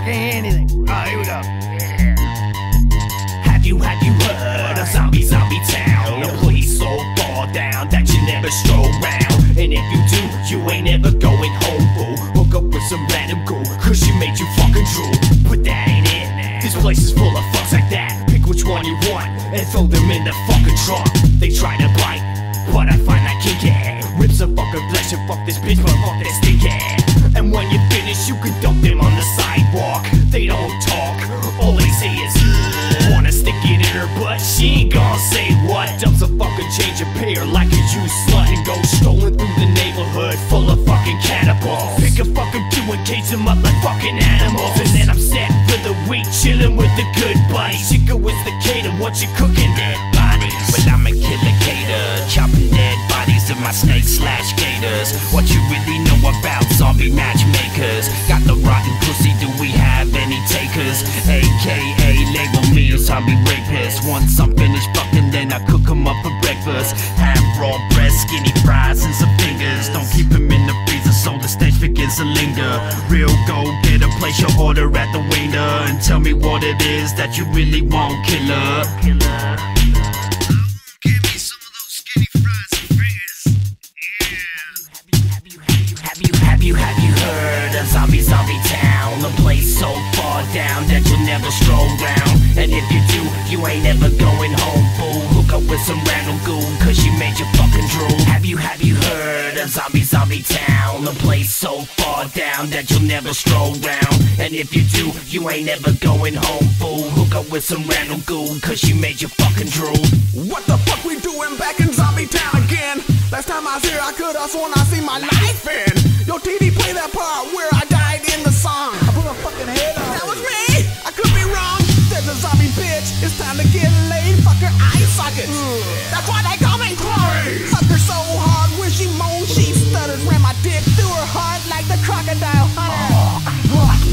anything. Here we go. Have you heard of zombie town? A place so far down that you never stroll round. And if you do, you ain't ever going home, boo. Hook up with some random ghoul, cause she made you fucking drool. But that ain't it. This place is full of fucks like that. Pick which one you want and throw them in the fucking trunk. They try to bite, but I find that kinky. Rip some fucking flesh and fuck this bitch, but fuck that stinky. And when you finish, you can dump them on the sidewalk. They don't talk, all they say is wanna stick it in her butt, she ain't gon' say what. Dumps a fucking change of pair like a used slut and go strolling through the neighborhood full of fucking cannibals. Pick a fucking few and cage them up like fucking animals. And then I'm set for the week, chillin' with the good buddies. Chico is the cater, what you cooking? Dead bodies. But I'm a killer cater, chopping dead bodies in my snake/gators. What you really know about zombie matchmakers? Got the rotten pussy, do we have any takers? AKA label me a zombie rapist. Want some finished fucking, then I cook 'em up for breakfast. Half raw breast, skinny fries and some fingers. Don't keep 'em in the freezer so the stench begins to linger. Real go-getter, place your order at the waiter and tell me what it is that you really want, killer. Have you heard of zombie town? A place so far down that you'll never stroll round. And if you do, you ain't ever going home, fool. Hook up with some random ghoul, cause she made you fucking drool. Have you heard of zombie town? A place so far down that you'll never stroll round. And if you do, you ain't ever going home, fool. Hook up with some random ghoul, cause she made you fucking drool. What the fuck we doing back in zombie town again? Last time I was here, I could've sworn I seen my life in. Yo, TD, play that part where I died in the song. I put my fucking head on. That was me! I could be wrong. There's a zombie bitch. It's time to get laid. Fuck her eye sockets. That's why they call me Chloe. Fuck her so hard when she moans, she stutters. Ran my dick through her heart like the crocodile hunter.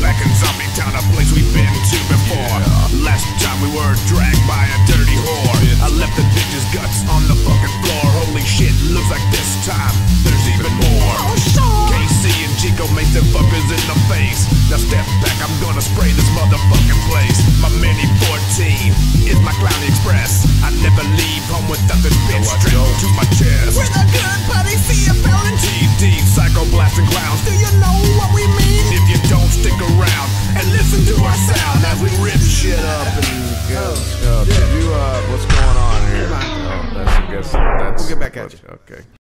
Back in zombie town, a place we've been to before. Last time we were dragged by a dirty whore. I left the bitch's guts on the fucking floor. Holy shit, looks like this time there's even more. KC and Chico make them fuckers in the face. Now step back, I'm gonna spray this motherfucking place. My Mini 14 is my Clown Express. I never leave home without this bitch strapped to my chest. We're the good buddies, see you felon. TD, psycho blasting clowns. Do you know what we mean? If you don't stick around and listen to our sound as we rip shit up and go. Did you, what's going on here? Oh, I guess that's... We'll get back at you. Okay.